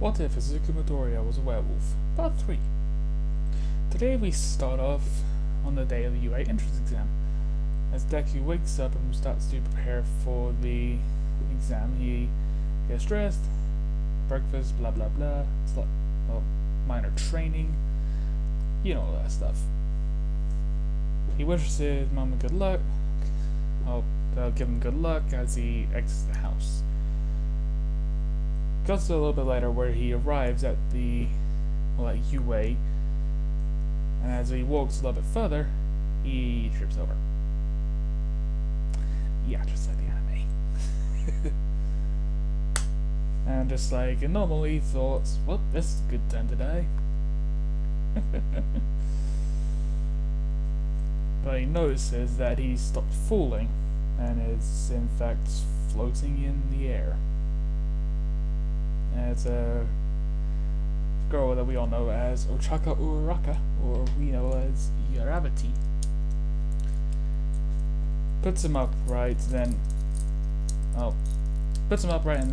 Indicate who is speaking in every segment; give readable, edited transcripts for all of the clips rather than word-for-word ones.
Speaker 1: What if Izuku Midoriya was a werewolf? Part 3. Today we start off on the day of the UA entrance exam. As Deku wakes up and starts to prepare for the exam, he gets dressed, breakfast, blah blah blah, minor training, you know, all that stuff. He wishes his mama good luck. They'll give him good luck as he exits the house. Goes to a little bit later where he arrives at the at UA, and as he walks a little bit further, he trips over. Yeah, just like the anime. And just like normally he thought, well, this is a good time to die. But he notices that he stopped falling and is in fact floating in the air. As a girl that we all know as Ochaka Uraraka, or we know as Yaravati, puts him upright, and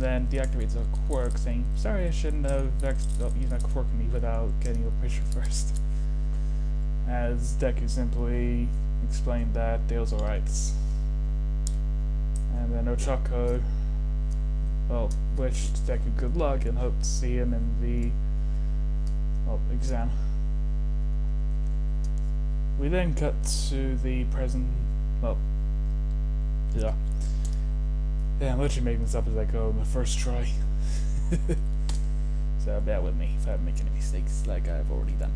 Speaker 1: then deactivates a quirk, saying, "Sorry, I shouldn't have used my quirk on me without getting your picture first." As Deku simply explained that Dale's alright, and then Ochako wished Deku good luck and hoped to see him in the exam. We then cut to the present. Yeah, I'm literally making this up as I go. My first try, so bear with me if I make any mistakes, like I've already done.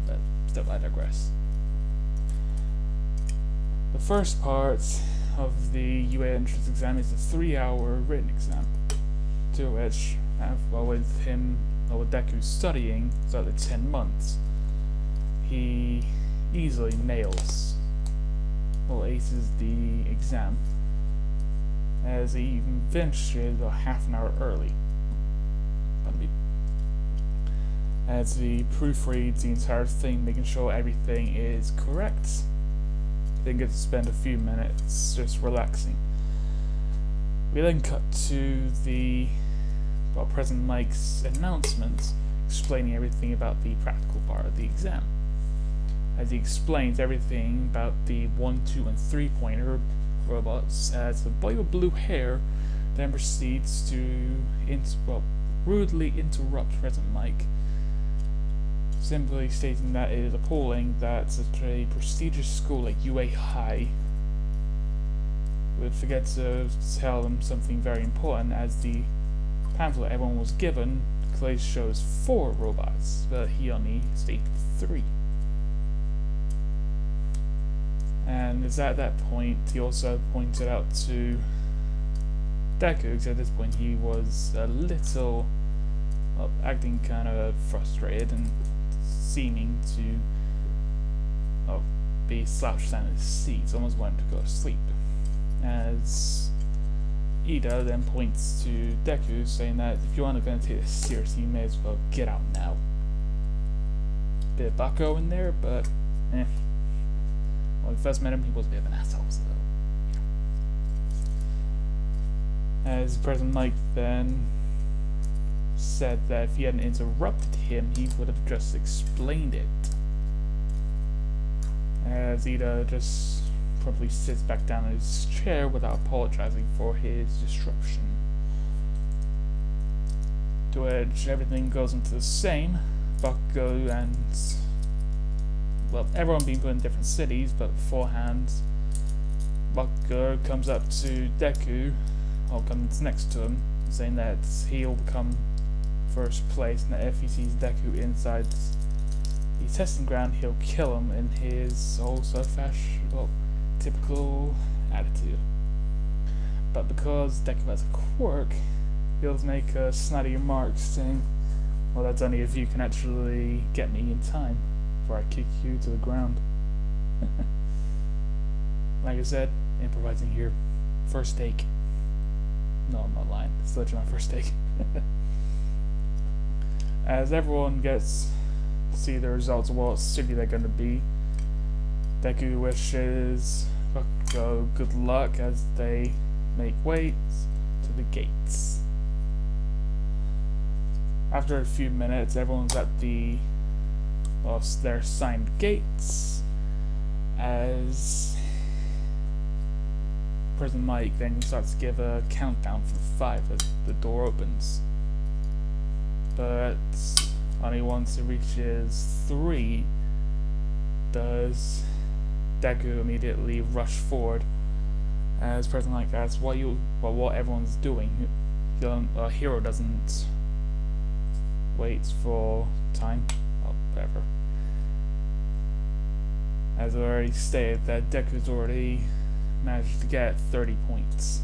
Speaker 1: But still, I digress. The first part of the UA entrance exam is a 3-hour written exam, to which, with Deku studying for 10 months, he easily aces the exam, as he even finished it about half an hour early. As he proofreads the entire thing, making sure everything is correct, then gets to spend a few minutes just relaxing. We then cut to the President Mike's announcement explaining everything about the practical part of the exam. As he explains everything about the 1, 2, and 3-pointer robots, as the boy with blue hair then proceeds to rudely interrupt President Mike, simply stating that it is appalling that such a prestigious school like UA High would forget to tell them something very important, as the pamphlet everyone was given clearly shows 4 robots, but he only stated 3. And it's at that point he also pointed out to Deku, because at this point he was a little acting kind of frustrated and seeming to be slouched down in his seat, almost wanting to go to sleep. As Ida then points to Deku, saying that if you aren't going to take this seriously, you may as well get out now. Bit of bucko in there, but When we first met him, he was a bit of an asshole, so As President Mike then said that if he hadn't interrupted him, he would have just explained it. As Ida just promptly sits back down in his chair without apologizing for his disruption. To which everything goes into the same. Bucko and everyone being put in different cities, but beforehand, Bucko comes up to Deku, or comes next to him, saying that he'll become first place, and that if he sees Deku inside the testing ground, he'll kill him in his typical attitude. But because Deku has a quirk, he'll make a snotty remark saying, "Well, that's only if you can actually get me in time before I kick you to the ground." Like I said, improvising here. First take. No, I'm not lying. It's literally my first take. As everyone gets to see the results of what city they're going to be, Deku wishes Bucko good luck as they make way to the gates. After a few minutes, everyone's at their assigned gates, as Prison Mike then starts to give a countdown from 5 as the door opens. But only once it reaches 3 does Deku immediately rush forward, as Prison Mike asks what everyone's doing. Hero doesn't wait for time. Oh, whatever. As I already stated, that Deku's already managed to get 30 points.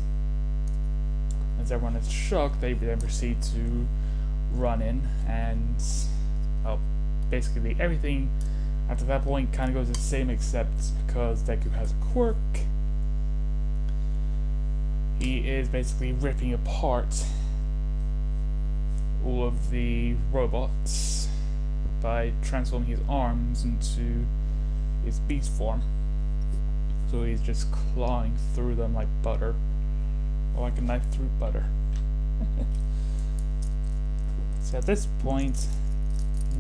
Speaker 1: As everyone is shocked, they then proceed to run in, and basically everything after that point kind of goes the same, except because Deku has a quirk. He is basically ripping apart all of the robots by transforming his arms into his beast form. So he's just clawing through them like butter, or like a knife through butter. So at this point,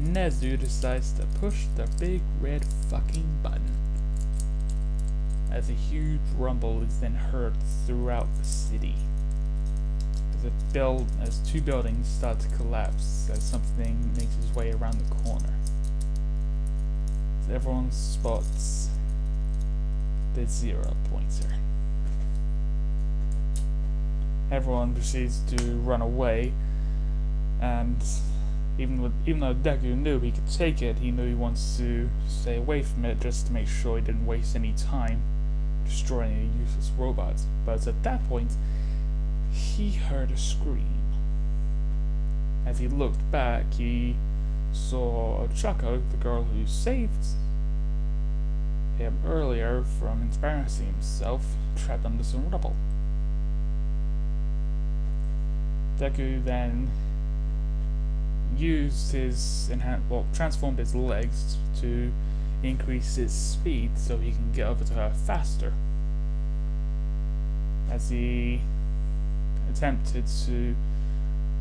Speaker 1: Nezu decides to push the big red fucking button, as a huge rumble is then heard throughout the city. As 2 buildings start to collapse as something makes its way around the corner. So everyone spots the 0 pointer. Everyone proceeds to run away, and even though Deku knew he could take it, he knew he wants to stay away from it just to make sure he didn't waste any time destroying any useless robots. But at that point, he heard a scream. As he looked back, he saw Choco, the girl who saved him earlier from embarrassing himself, trapped under some rubble. Deku then used his transformed his legs to increase his speed so he can get over to her faster. As he attempted to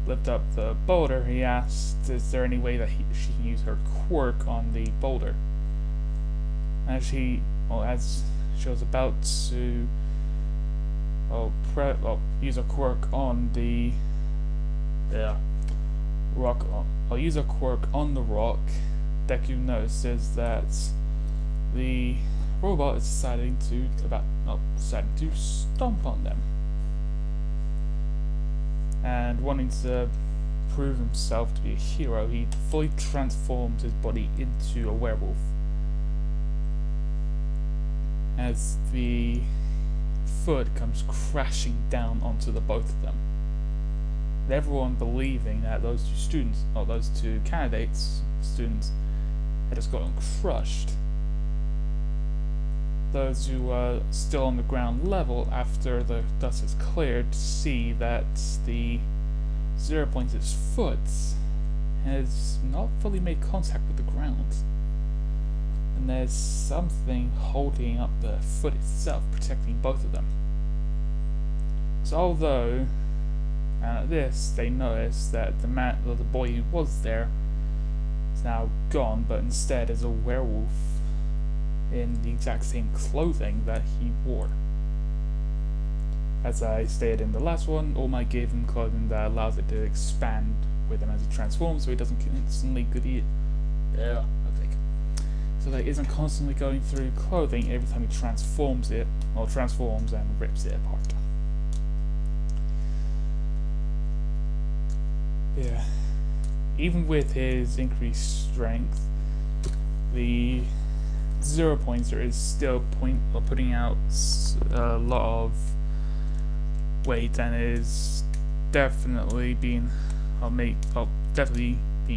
Speaker 1: lift up the boulder, he asked, is there any way that she can use her quirk on the boulder? As she was about to use a quirk on the rock, I'll use a quirk on the rock, Deku notices that the robot is deciding to stomp on them. And wanting to prove himself to be a hero, he fully transforms his body into a werewolf. As the foot comes crashing down onto the both of them. And everyone believing that those 2 students, or those 2 students, had just gotten crushed. Those who are still on the ground level after the dust is cleared see that the 0 pointer's foot has not fully made contact with the ground, and there's something holding up the foot itself, protecting both of them. So although at this they notice that the boy who was there is now gone, but instead is a werewolf in the exact same clothing that he wore. As I stated in the last one, All Might gave him clothing that allows it to expand with him as he transforms, so he doesn't constantly so that he isn't constantly going through clothing every time he transforms and rips it apart. Yeah. Even with his increased strength, the 0 pointer is still putting out a lot of weight, and is definitely being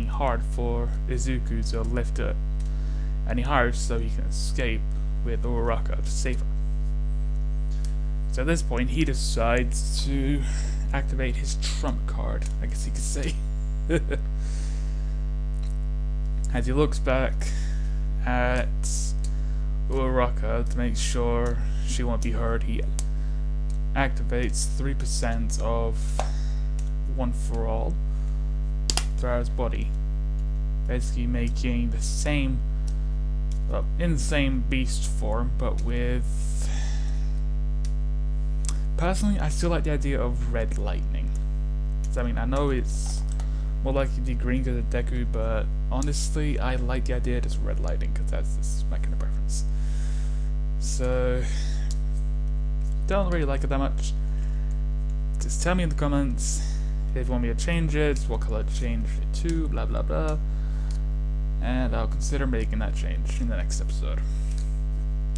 Speaker 1: hard for Izuku to lift it any higher so he can escape with Uraraka to save her. So at this point, he decides to activate his trump card, I guess you could say. As he looks back at Uraraka to make sure she won't be hurt, he activates 3% of One for All, throughout his body, basically making the same, well, insane beast form, but with... Personally, I still like the idea of red lightning. I mean, I know it's more likely to be green because of Deku, but honestly, I like the idea of just red lightning because that's my kind of preference. So, don't really like it that much. Just tell me in the comments if you want me to change it, what color to change it to, blah blah blah, and I'll consider making that change in the next episode.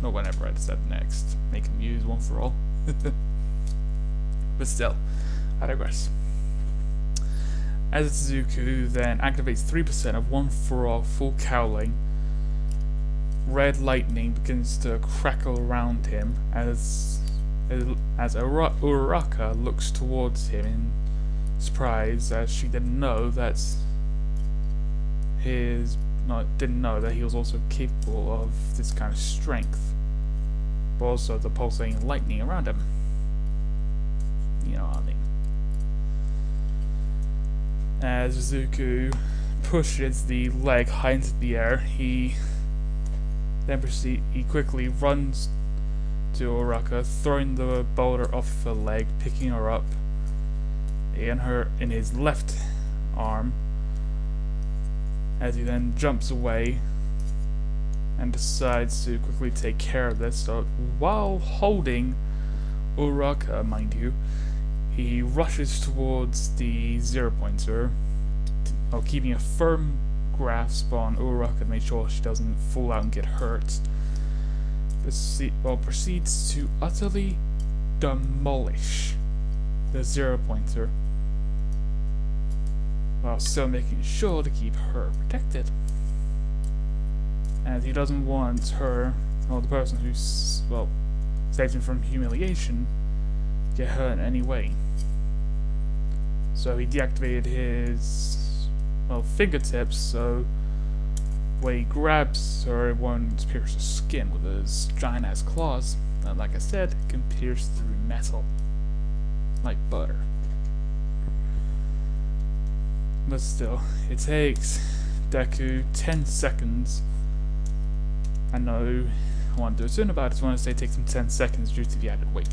Speaker 1: Or whenever I decide next. Make him use one for all. But still, I digress. As Zuko then activates 3% of one for all full cowling, red lightning begins to crackle around him as Uraraka looks towards him in surprise, as she didn't know that he was also capable of this kind of strength, but also the pulsating lightning around him. You know what I mean. As Zuko pushes the leg high into the air, he quickly runs to Uraraka, throwing the boulder off the leg, picking her up in his left arm, as he then jumps away and decides to quickly take care of this. So while holding Uraraka, mind you, he rushes towards the 0-pointer, while keeping a firm grasp on Uraraka to make sure she doesn't fall out and get hurt. Proceeds to utterly demolish the 0-pointer, while still making sure to keep her protected, as he doesn't want her, or the person who saved him from humiliation, get hurt in any way. So he deactivated his fingertips, so when he grabs her, it won't pierce her skin with his giant ass claws. And like I said, it can pierce through metal like butter. But still, it takes Deku 10 seconds. I know I want to do it soon, but I just want to say it takes him 10 seconds due to the added weight.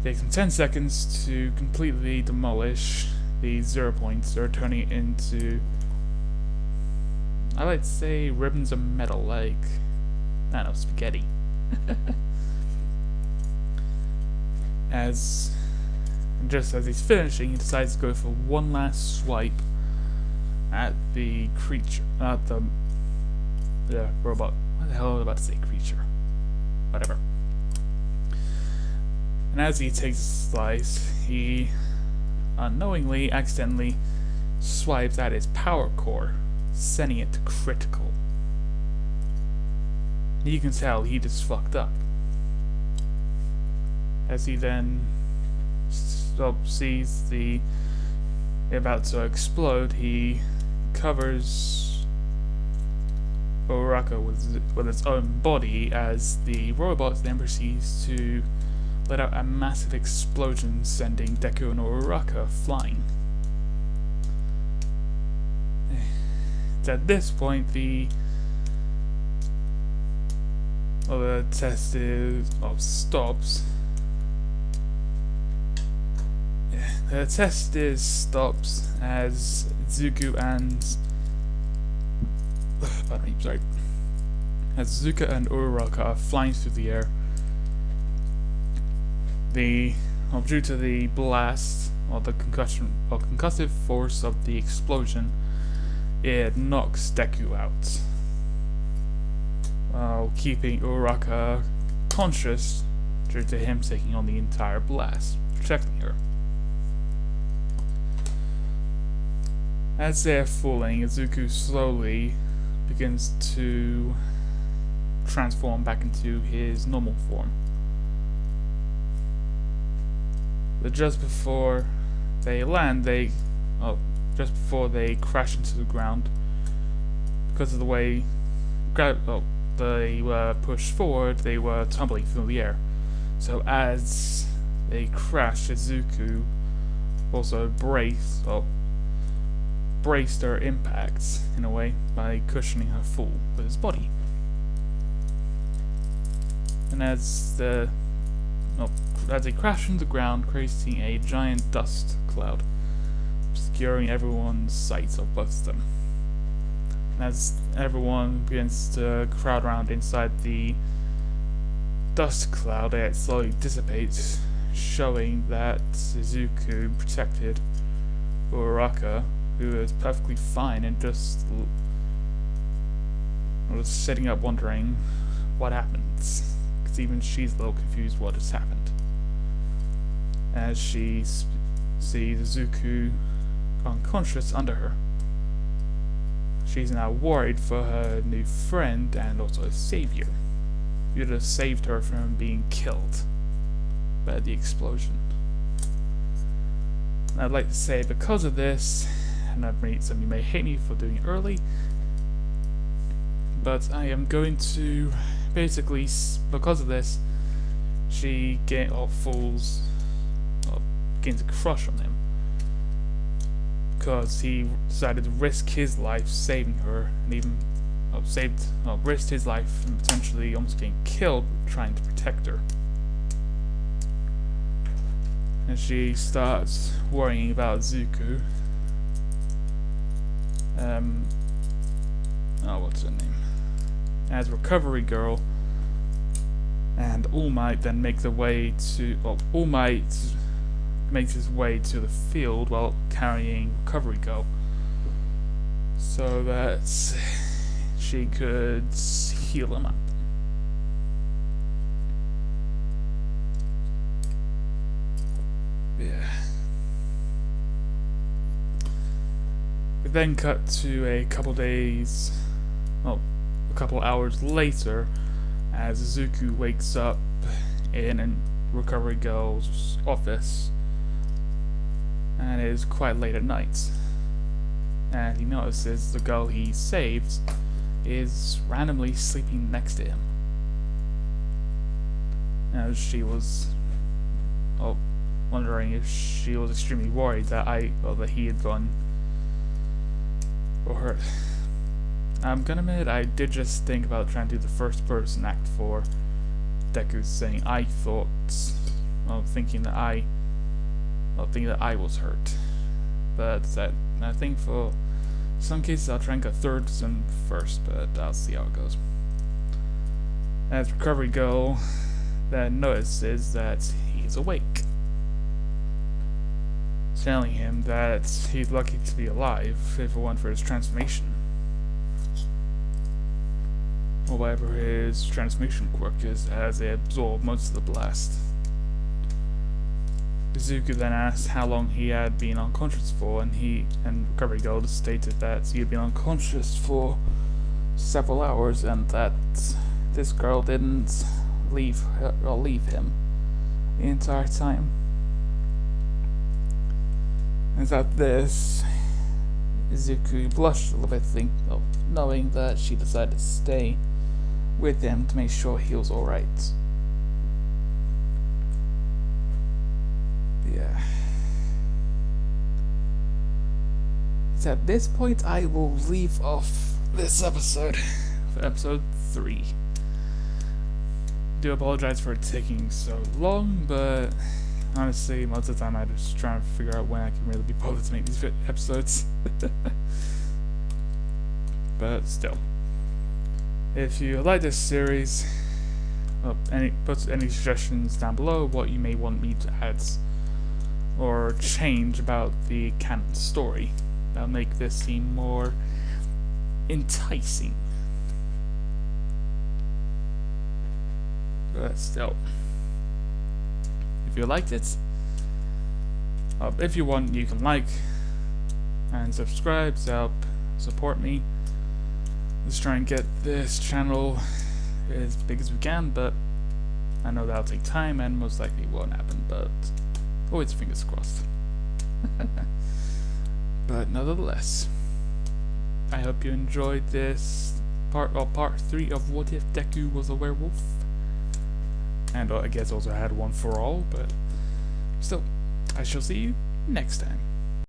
Speaker 1: It takes him 10 seconds to completely demolish the 0-pointer, turning it into, I like to say, ribbons of metal, like, I don't know, spaghetti. Just as he's finishing, he decides to go for one last swipe at the creature, at the robot. What the hell was I about to say, creature? Whatever. And as he takes a slice, he unknowingly, accidentally swipes at his power core, sending it to critical. You can tell he just fucked up. As he then sees the about to explode, he covers Uraraka with its own body, as the robot then proceeds to let out a massive explosion, sending Deku and Uraraka flying. At this point, the test stops. The test stops as Zuko and Uraraka are flying through the air. Due to the blast, or the concussive force of the explosion, it knocks Deku out, while keeping Uraraka conscious due to him taking on the entire blast, protecting her. As they are falling, Zuko slowly begins to transform back into his normal form. But just before they land, just before they crash into the ground, because of the way they were pushed forward, they were tumbling through the air. So as they crashed, Zuko also braced her impacts in a way by cushioning her fall with his body. And as they crash into the ground, creating a giant dust cloud, obscuring everyone's sight of both of them. And as everyone begins to crowd around inside the dust cloud, it slowly dissipates, showing that Izuku protected Uraraka, who is perfectly fine and just was sitting up wondering what happened, because even she's a little confused what has happened. As she sees Izuku unconscious under her, she's now worried for her new friend and also savior, who would have saved her from being killed by the explosion. And I'd like to say, because of this, and some of you may hate me for doing it early, but I am going to basically, because of this, she begins to crush on him, because he decided to risk his life saving her, and even risked his life and potentially almost getting killed trying to protect her. And she starts worrying about Zuko. What's her name? As Recovery Girl and All Might then make the way to. All Might makes his way to the field while carrying Recovery Girl, so that she could heal him up. Yeah. We then cut to a couple hours later, as Izuku wakes up in Recovery Girl's office, and it is quite late at night, and he notices the girl he saved is randomly sleeping next to him, as she was wondering if she was extremely worried that he had gone or hurt. I'm gonna admit, I did just think about trying to do the first person act for Deku saying I thought, thinking that I was hurt. But I think for some cases I'll try and go third person first, but I'll see how it goes. As Recovery Girl then notices that he's awake, telling him that he's lucky to be alive if it weren't for his transformation, or whatever his transformation quirk is, as it absorbed most of the blast. Izuku then asked how long he had been unconscious for, and Recovery Girl stated that he had been unconscious for several hours, and that this girl didn't leave him the entire time. And at this, Izuku blushed a little bit, knowing that she decided to stay with him to make sure he was alright. Yeah. So at this point, I will leave off this episode for episode 3. Do apologize for it taking so long, but honestly, most of the time I'm just trying to figure out when I can really be bothered to make these episodes. But still, if you like this series, put any suggestions down below what you may want me to add or change about the canon story. That'll make this seem more enticing. But still, if you liked it, if you want, you can like and subscribe to help support me. Let's try and get this channel as big as we can, but I know that'll take time and most likely won't happen, but always fingers crossed. But nevertheless, I hope you enjoyed this part 3 of What If Deku Was a Werewolf. And I guess also had one for all, but still, I shall see you next time.